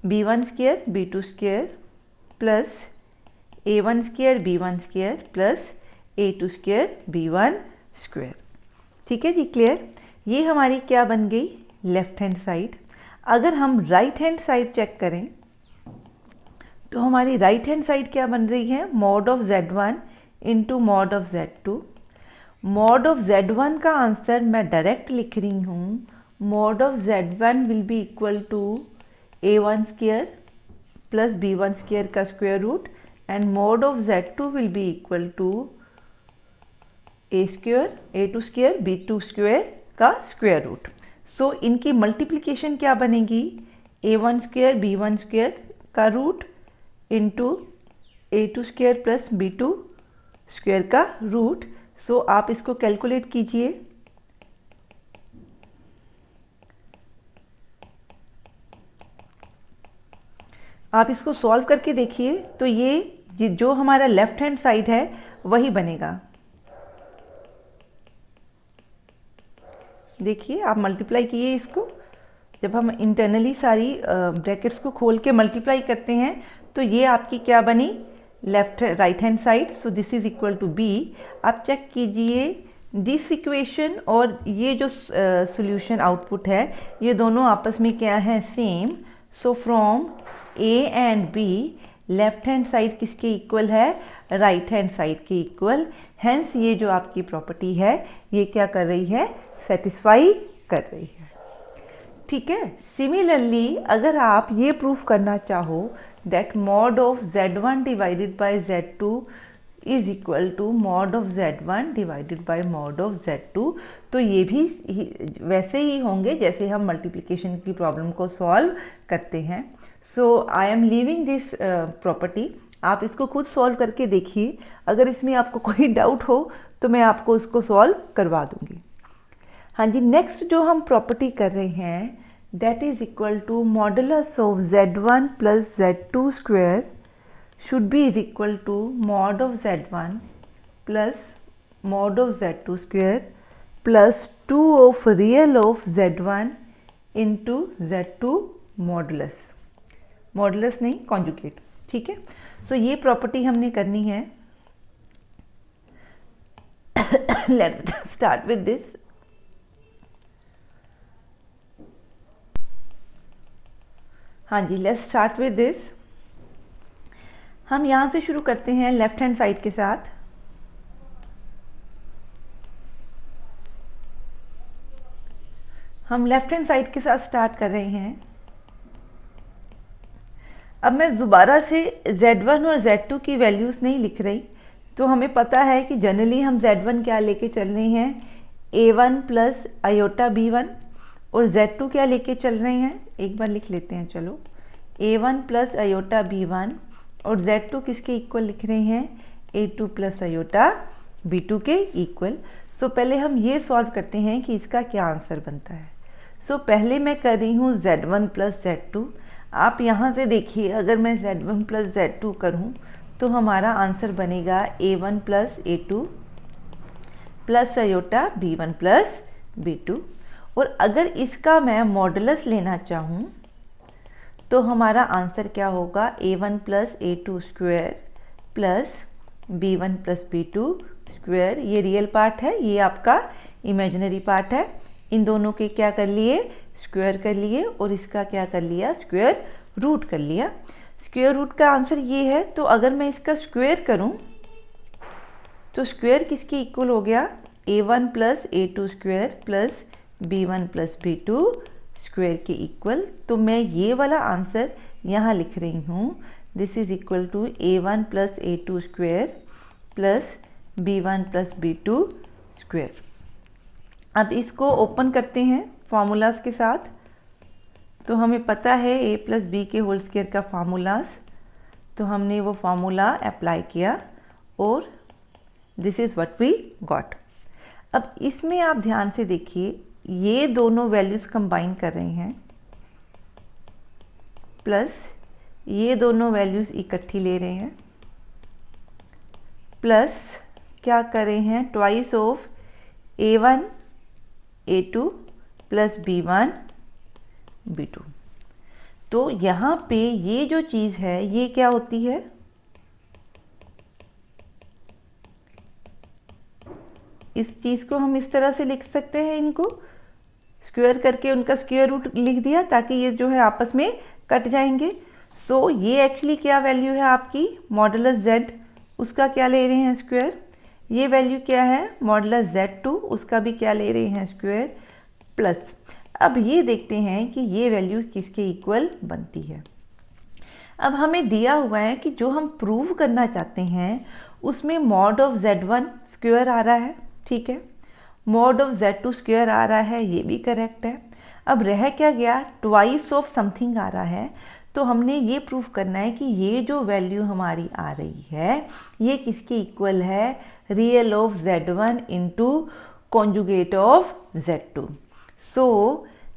b1 square b2 square plus a1 square b1 square plus a2 square b1 square. ठीक है जी, क्लियर। ये हमारी क्या बन गई, लेफ्ट हैंड साइड। अगर हम राइट हैंड साइड चेक करें तो हमारी राइट हैंड साइड क्या बन रही है, mod of z1 into mod of z2। Mod of z1 का आंसर मैं डायरेक्ट लिख रही हूँ, mod of z1 will be equal to a1 square plus b1 square का square root and mod of z2 will be equal to a square a2 square b2 square का स्क्वायर रूट। सो इनकी मल्टीप्लिकेशन क्या बनेगी, a1 स्क्वायर b1 स्क्वायर का root into a2 square plus b2 square का रूट। सो आप इसको कैलकुलेट कीजिए। आप इसको सॉल्व करके देखिए तो ये जो हमारा लेफ्ट हैंड साइड है वही बनेगा। देखिए आप मल्टीप्लाई कीजिए इसको, जब हम इंटरनली सारी ब्रैकेट्स को खोल के मल्टीप्लाई करते हैं तो ये आपकी क्या बनी, left right hand side. So this is equal to B. आप चेक कीजिए दिस इक्वेशन और ये जो सॉल्यूशन आउटपुट है ये दोनों आपस में क्या है, same. So from A and be left hand side किसके इक्वल है, राइट हैंड साइड के इक्वल। हेंस ये जो आपकी प्रॉपर्टी है ये क्या कर रही है, सेटिस्फाई कर रही है। ठीक है। सिमिलरली अगर आप ये प्रूफ करना चाहो that mod of z1 divided by z2 is equal to mod of z1 divided by mod of z2। तो ये भी वैसे ही होंगे जैसे हम मल्टीप्लिकेशन की प्रॉब्लम को सॉल्व करते हैं। So I am leaving this property, आप इसको खुद सॉल्व करके देखिए। अगर इसमें आपको कोई डाउट हो तो मैं आपको उसको सॉल्व करवा दूंगी। हाँ जी, नेक्स्ट जो हम प्रॉपर्टी कर रहे हैं that is equal to modulus of z1 plus z2 square should be is equal to mod of z1 plus mod of z2 square plus 2 of real of z1 into z2 modulus, modulus नहीं कॉन्जुगेट। ठीक है, सो ये प्रॉपर्टी हमने करनी है। Let's start with this. हाँ जी, लेट्स स्टार्ट विद दिस। हम यहाँ से शुरू करते हैं लेफ्ट हैंड साइड के साथ। हम लेफ्ट हैंड साइड के साथ स्टार्ट कर रहे हैं। अब मैं दोबारा से z1 और z2 की वैल्यूज़ नहीं लिख रही, तो हमें पता है कि जनरली हम z1 क्या लेके चल रहे हैं, a1 प्लस आयोटा b1, और z2 क्या लेके चल रहे हैं, एक बार लिख लेते हैं चलो, a1 प्लस आयोटा b1, और z2 किसके इक्वल लिख रहे हैं, a2 प्लस आयोटा b2 के इक्वल। सो पहले हम ये सॉल्व करते हैं कि इसका क्या आंसर बनता है। सो पहले मैं कर रही हूँ z1 प्लस z2। आप यहाँ से देखिए, अगर मैं z1 प्लस z2 करूँ तो हमारा आंसर बनेगा a1 plus a2 plus iota b1 plus b2। और अगर इसका मैं मॉडुलस लेना चाहूँ तो हमारा आंसर क्या होगा, a1 plus a2 square plus b1 plus b2 square. ये रियल पार्ट है, ये आपका इमेजिनरी पार्ट है। इन दोनों के क्या कर लिए, स्क्वायर कर लिए, और इसका क्या कर लिया, स्क्वायर रूट कर लिया। स्क्वायर रूट का आंसर ये है। तो अगर मैं इसका स्क्वायर करूं तो स्क्वायर किसके इक्वल हो गया, a1 plus a2 square plus b1 plus b2 square के इक्वल। तो मैं ये वाला आंसर यहाँ लिख रही हूँ, this is equal to a1 plus a2 square plus b1 plus b2 square. अब इसको ओपन करते हैं फार्मूलाज के साथ। तो हमें पता है a प्लस बी के होल स्क्वायर का फार्मूलाज, तो हमने वो फार्मूला अप्लाई किया और this is what we got. अब इसमें आप ध्यान से देखिए, ये दोनों वैल्यूज़ कंबाइन कर रहे हैं प्लस ये दोनों वैल्यूज़ इकट्ठी ले रहे हैं प्लस क्या कर रहे हैं, twice of a1 a2 plus b1 b2। तो यहाँ पे ये जो चीज़ है ये क्या होती है, इस चीज़ को हम इस तरह से लिख सकते हैं, इनको स्क्वायर करके उनका स्क्वायर रूट लिख दिया ताकि ये जो है आपस में कट जाएंगे। सो ये एक्चुअली क्या वैल्यू है आपकी, मॉडुलस z, उसका क्या ले रहे हैं स्क्वायर। ये वैल्यू क्या है, मॉडुलस z2, उसका भी क्या ले रहे हैं स्क्वायर प्लस। अब ये देखते हैं कि ये वैल्यू किसके इक्वल बनती है। अब हमें दिया हुआ है कि जो हम प्रूव करना चाहते हैं उसमें मॉड ऑफ z1 स्क्वायर आ रहा है, ठीक है, मॉड ऑफ z2 स्क्वायर आ रहा है, ये भी करेक्ट है। अब रह क्या गया, ट्वाइस ऑफ समथिंग आ रहा है। तो हमने ये प्रूफ करना है कि ये जो वैल्यू हमारी आ रही है ये किसके इक्वल है, real of z1 into conjugate of z2। सो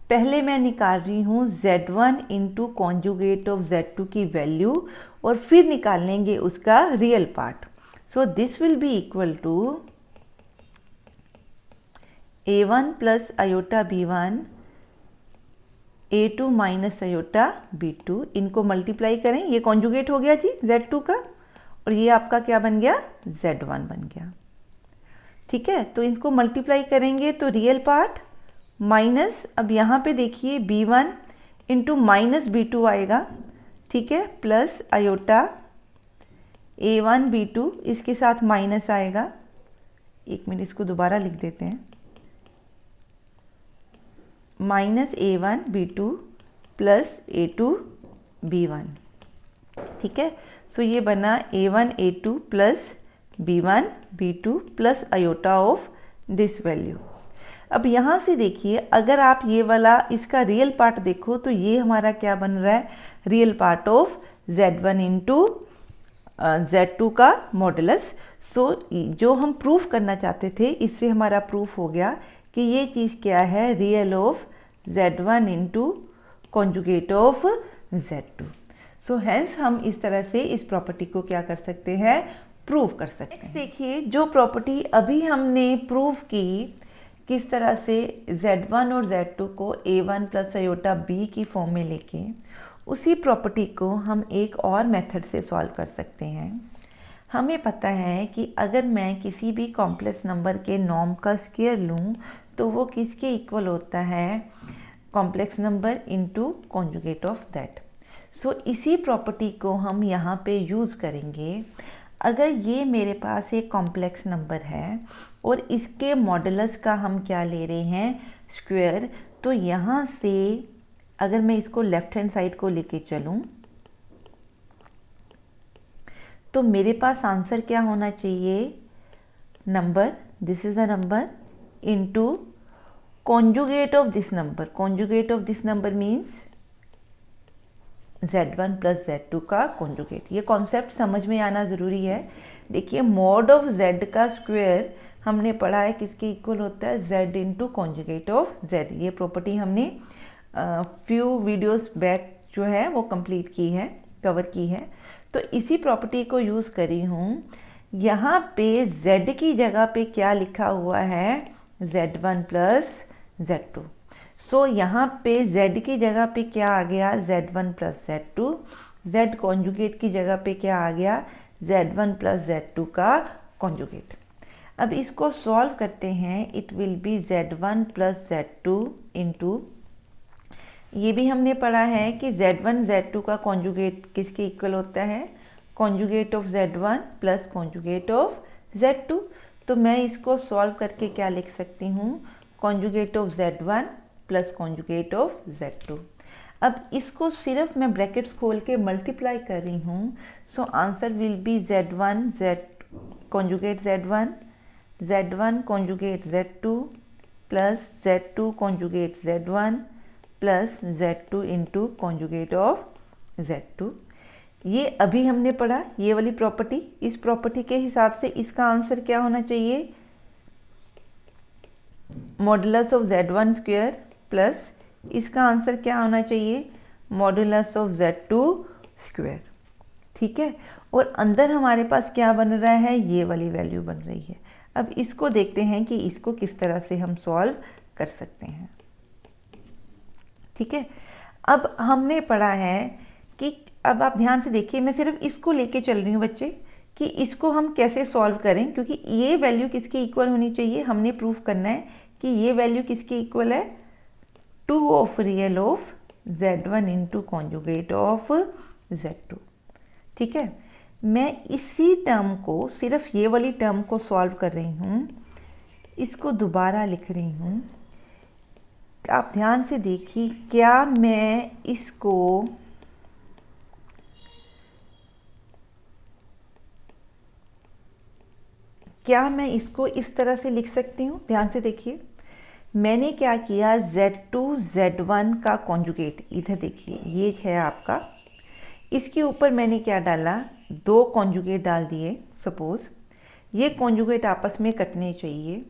पहले मैं निकाल रही हूँ z1 into conjugate of z2 की वैल्यू और फिर निकाल लेंगे उसका real part. So this will be equal to a1 plus iota b1 a2 minus iota b2, इनको मल्टीप्लाई करें, ये कॉन्जुगेट हो गया जी z2 का, और ये आपका क्या बन गया, z1 बन गया। ठीक है, तो इसको मल्टीप्लाई करेंगे तो रियल पार्ट माइनस, अब यहाँ पे देखिए b1 इंटू माइनस b2 आएगा, ठीक है, प्लस आयोटा a1 b2, इसके साथ माइनस आएगा। एक मिनट, इसको दोबारा लिख देते हैं, minus a1 b2 plus a2 b1। ठीक है। सो ये बना A1 A2 plus B1 B2 plus iota of this value. अब यहाँ से देखिए, अगर आप ये वाला इसका रियल पार्ट देखो तो ये हमारा क्या बन रहा है, real part of Z1 into Z2 का मॉडुलस। सो जो हम प्रूफ करना चाहते थे, इससे हमारा प्रूफ हो गया कि ये चीज़ क्या है, real of Z1 into conjugate of Z2। So hence हम इस तरह से इस प्रॉपर्टी को क्या कर सकते हैं, प्रूव कर सकते हैं। नेक्स्ट देखिए, जो प्रॉपर्टी अभी हमने प्रूव की, किस तरह से Z1 और Z2 को A1 प्लस आयोटा B की फॉर्म में लेके, उसी प्रॉपर्टी को हम एक और मेथड से सॉल्व कर सकते हैं। हमें पता है कि अगर मैं किसी भी कॉम्प्लेक्स नंबर के नॉर्म का स्क्वायर लूँ तो वो किसके इक्वल होता है, complex number into conjugate of that. So इसी प्रॉपर्टी को हम यहाँ पे यूज़ करेंगे। अगर ये मेरे पास एक कॉम्प्लेक्स नंबर है और इसके मॉडुलस का हम क्या ले रहे हैं, स्क्वायर, तो यहाँ से अगर मैं इसको लेफ्ट हैंड साइड को लेके चलूँ तो मेरे पास आंसर क्या होना चाहिए, number, this is the number, into conjugate of this number. Conjugate of this number means Z1 plus Z2 का कॉन्जुगेट। ये कॉन्सेप्ट समझ में आना ज़रूरी है। देखिए, मॉड ऑफ Z का स्क्वायर हमने पढ़ा है किसके इक्वल होता है, Z into conjugate of Z। ये प्रॉपर्टी हमने फ्यू वीडियोस बैक जो है वो कंप्लीट की है, कवर की है। तो इसी प्रॉपर्टी को यूज़ करी हूँ। यहाँ पे Z की जगह पे क्या लिखा हुआ है, Z1 प्लस Z2। सो यहाँ पे Z की जगह पे क्या आ गया, Z1 plus Z2। Z conjugate की जगह पे क्या आ गया, Z1 प्लस Z2 का कॉन्जुगेट। अब इसको सॉल्व करते हैं, it will B Z1 plus Z2 into, ये भी हमने पढ़ा है कि Z1 Z2 का कॉन्जुगेट किसके इक्वल होता है, conjugate of Z1 plus conjugate of Z2। तो मैं इसको सॉल्व करके क्या लिख सकती हूँ, conjugate of Z1 plus conjugate of Z2। अब इसको सिर्फ मैं ब्रैकेट्स खोल के मल्टीप्लाई कर रही हूँ। So answer will be Z1 Z conjugate Z1, Z1 conjugate Z2 plus Z2 conjugate Z1 plus Z2 into conjugate of Z2। ये अभी हमने पढ़ा ये वाली प्रॉपर्टी। इस प्रॉपर्टी के हिसाब से इसका आंसर क्या होना चाहिए, modulus of Z1 square plus इसका आंसर क्या होना चाहिए, मॉडुलस ऑफ Z2 स्क्वायर। ठीक है, और अंदर हमारे पास क्या बन रहा है, ये वाली वैल्यू बन रही है। अब इसको देखते हैं कि इसको किस तरह से हम सॉल्व कर सकते हैं। ठीक है, अब हमने पढ़ा है कि, अब आप ध्यान से देखिए, मैं सिर्फ इसको लेके चल रही हूँ बच्चे, कि इसको हम कैसे सॉल्व करें, क्योंकि ये वैल्यू किसके इक्वल होनी चाहिए, हमने प्रूफ करना है कि ये वैल्यू किसके इक्वल है, 2 of real of Z1 into conjugate of Z2। ठीक है, मैं इसी टर्म को, सिर्फ ये वाली टर्म को सॉल्व कर रही हूँ, इसको दोबारा लिख रही हूँ। आप ध्यान से देखिए, क्या मैं इसको इस तरह से लिख सकती हूँ। ध्यान से देखिए, मैंने क्या किया, Z2 Z1 का कॉन्जुगेट, इधर देखिए ये है आपका, इसके ऊपर मैंने क्या डाला, 2 कॉन्जुगेट डाल दिए। सपोज ये कॉन्जुगेट आपस में कटने चाहिए।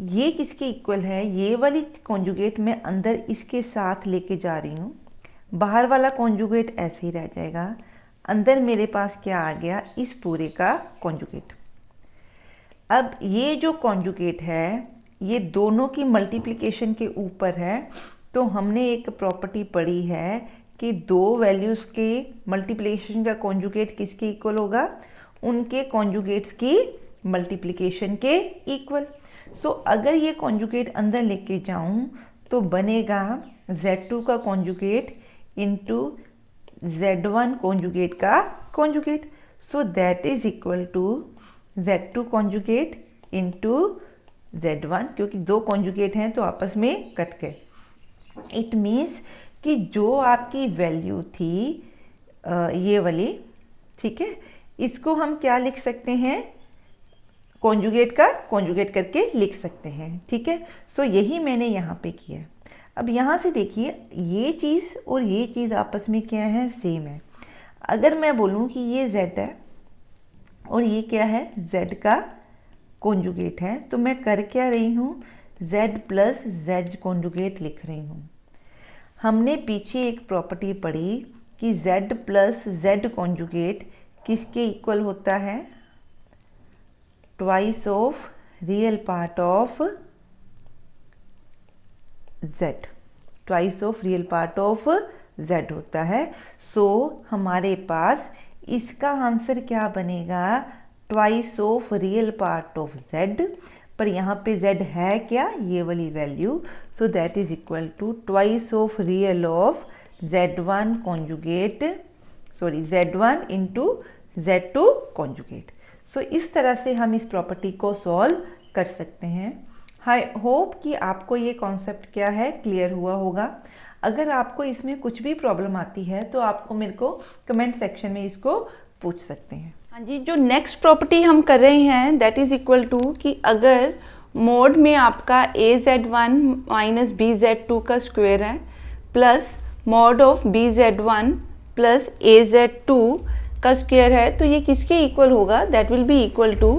ये किसके इक्वल है, ये वाली कॉन्जुगेट मैं अंदर इसके साथ लेके जा रही हूँ, बाहर वाला कॉन्जुगेट ऐसे ही रह जाएगा। अंदर मेरे पास क्या आ गया, इस पूरे का कॉन्जुगेट। अब ये जो कॉन्जुगेट है ये दोनों की मल्टीप्लिकेशन के ऊपर है। तो हमने एक प्रॉपर्टी पढ़ी है कि 2 वैल्यूज़ के मल्टीप्लिकेशन का कॉन्जुगेट किसके इक्वल होगा, उनके कॉन्जुगेट्स की मल्टीप्लिकेशन के इक्वल। सो अगर ये कॉन्जुगेट अंदर लेके जाऊं तो बनेगा Z2 का कॉन्जुगेट इंटू Z1 कॉन्जुगेट का conjugate. So that is equal to Z2 conjugate into Z1, क्योंकि 2 कॉन्जुगेट हैं तो आपस में कट गए। इट मीन्स कि जो आपकी वैल्यू थी ये वाली, ठीक है। इसको हम क्या लिख सकते हैं, कॉन्जुगेट का कॉन्जुगेट करके लिख सकते हैं, ठीक है। सो यही मैंने यहाँ पे किया। अब यहाँ से देखिए ये चीज़ और ये चीज़ आपस में क्या है, सेम है। अगर मैं बोलूँ कि ये z है और ये क्या है, z का कॉन्जुगेट है, तो मैं कर क्या रही हूँ, z प्लस z कॉन्जुगेट लिख रही हूँ। हमने पीछे एक प्रॉपर्टी पढ़ी कि z प्लस z कॉन्जुगेट किसके इक्वल होता है, twice of real part of z, twice of real part of z होता है। सो हमारे पास इसका आंसर क्या बनेगा, twice of real part of z, पर यहाँ पे z है क्या, ये वाली value. So that is equal to twice of real of z1 conjugate, sorry z1 into z2 conjugate. So इस तरह से हम इस प्रॉपर्टी को सॉल्व कर सकते हैं। आई होप कि आपको ये कॉन्सेप्ट क्या है, क्लियर हुआ होगा। अगर आपको इसमें कुछ भी प्रॉब्लम आती है तो आपको मेरे को कमेंट सेक्शन में इसको पूछ सकते हैं। हाँ जी, जो नेक्स्ट प्रॉपर्टी हम कर रहे हैं दैट इज इक्वल टू कि अगर मोड में आपका az1 माइनस bz2 का स्क्वायर है plus mod of bz1 plus az2 का स्क्वायर है, तो ये किसके इक्वल होगा, that will be equal to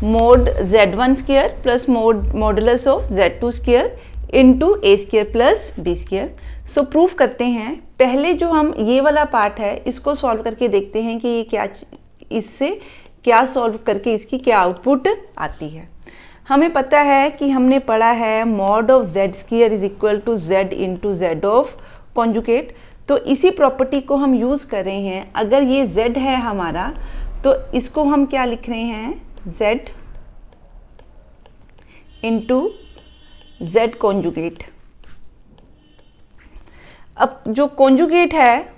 mod z1 square plus modulus of z2 square into a square plus b square. So proof करते हैं। पहले जो हम ये वाला पार्ट है इसको सॉल्व करके देखते हैं कि ये क्या, इससे क्या सॉल्व करके इसकी क्या आउटपुट आती है। हमें पता है कि हमने पढ़ा है mod of z square is equal to z into z of conjugate. तो इसी प्रॉपर्टी को हम यूज़ कर रहे हैं। अगर ये z है हमारा तो इसको हम क्या लिख रहे हैं, z इंटू z कॉन्जुगेट। अब जो कॉन्जुगेट है,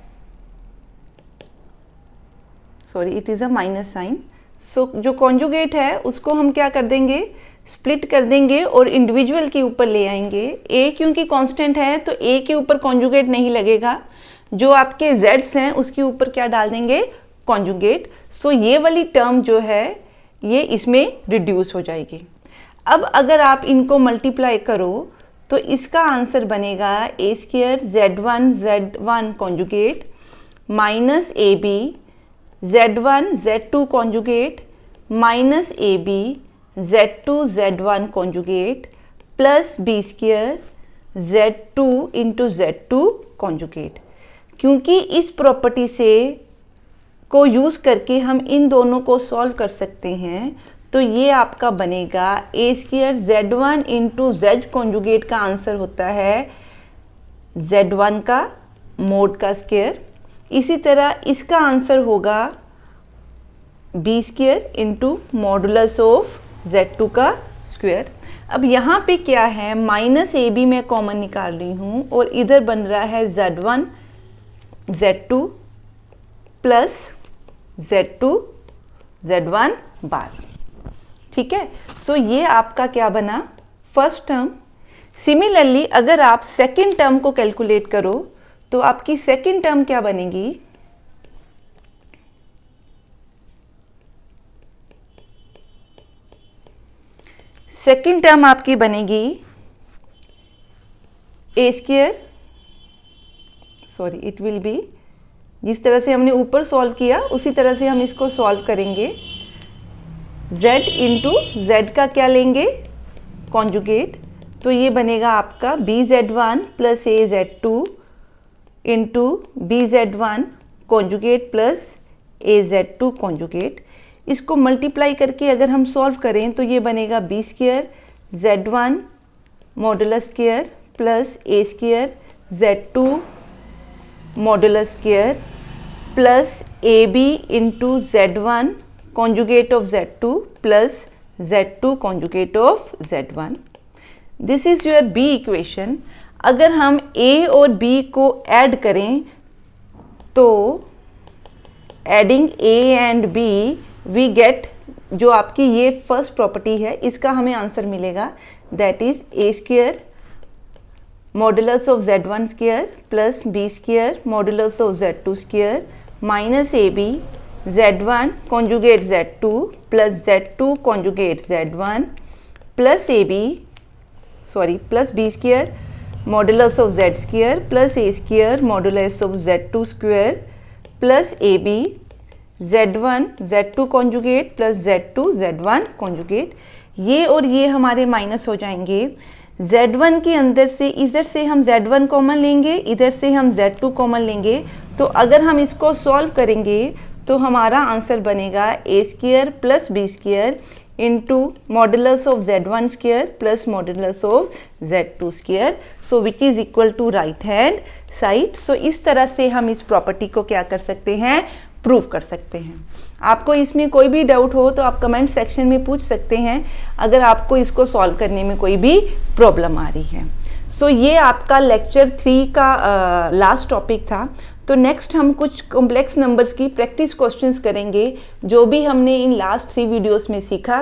sorry it is a minus sign, so जो कॉन्जुगेट है उसको हम क्या कर देंगे, स्प्लिट कर देंगे और इंडिविजुअल के ऊपर ले आएंगे। a क्योंकि कांस्टेंट है तो a के ऊपर कॉन्जुगेट नहीं लगेगा, जो आपके z's हैं उसके ऊपर क्या डाल देंगे, कॉन्जुगेट। सो ये वाली टर्म जो है ये इसमें रिड्यूस हो जाएगी। अब अगर आप इनको मल्टीप्लाई करो तो इसका आंसर बनेगा a square z1 conjugate minus ab z1 z2 conjugate minus ab z2 z1 conjugate plus b square z2 into z2 conjugate. क्योंकि इस प्रॉपर्टी से को यूज़ करके हम इन दोनों को सॉल्व कर सकते हैं, तो ये आपका बनेगा a square z1 into z conjugate का आंसर होता है z1 का मोड का स्क्वायर। इसी तरह इसका आंसर होगा b square into modulus of z2 का स्क्वायर। अब यहाँ पे क्या है, माइनस ए बी मैं कॉमन निकाल रही हूँ और इधर बन रहा है z1 z2 plus z2 z1 बार, ठीक है। सो ये आपका क्या बना, फर्स्ट टर्म। सिमिलरली अगर आप सेकंड टर्म को कैलकुलेट करो तो आपकी सेकंड टर्म क्या बनेगी, सेकंड टर्म आपकी बनेगी a square, sorry it will B, जिस तरह से हमने ऊपर सॉल्व किया उसी तरह से हम इसको सॉल्व करेंगे। z इंटू जेड का क्या लेंगे, कॉन्जुगेट, तो ये बनेगा आपका bz1 plus az2 into bz1 conjugate plus az2 conjugate. इसको मल्टीप्लाई करके अगर हम सॉल्व करें तो ये बनेगा b square z1 modulus square plus a square z2 modulus square plus ab into z1 conjugate of z2 plus z2 conjugate of z1. This is your b equation. अगर हम a और b को ऐड करें तो adding a and b we get, जो आपकी ये फर्स्ट प्रॉपर्टी है इसका हमें आंसर मिलेगा, that is a square modulus of z1 square plus b square modulus of z2 square minus a b z1 conjugate z2 plus z2 conjugate z1 plus a b plus b square modulus of z square plus a square modulus of z2 square plus a b z1 z2 conjugate plus z2 z1 conjugate. ये और ये हमारे माइनस हो जाएंगे। z1 के अंदर से इधर से हम z1 कॉमन लेंगे, इधर से हम z2 कॉमन लेंगे। तो अगर हम इसको सॉल्व करेंगे तो हमारा आंसर बनेगा a square plus b square into modulus of z1 square plus modulus of z2 square, so which is equal to right hand side. So इस तरह से हम इस प्रॉपर्टी को क्या कर सकते हैं, प्रूव कर सकते हैं। आपको इसमें कोई भी डाउट हो तो आप कमेंट सेक्शन में पूछ सकते हैं अगर आपको इसको सॉल्व करने में कोई भी प्रॉब्लम आ रही है। सो ये आपका लेक्चर 3 का लास्ट टॉपिक था। तो नेक्स्ट हम कुछ कॉम्प्लेक्स नंबर्स की प्रैक्टिस क्वेश्चंस करेंगे जो भी हमने इन लास्ट 3 वीडियोस में सीखा।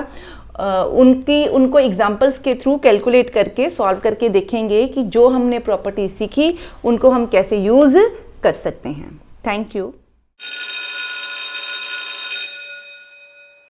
उनको एग्जांपल्स के थ्रू कैलकुलेट करके सॉल्व करके देखेंगे कि जो हमने प्रॉपर्टी सीखी उनको हम कैसे यूज़ कर सकते हैं। Thank you.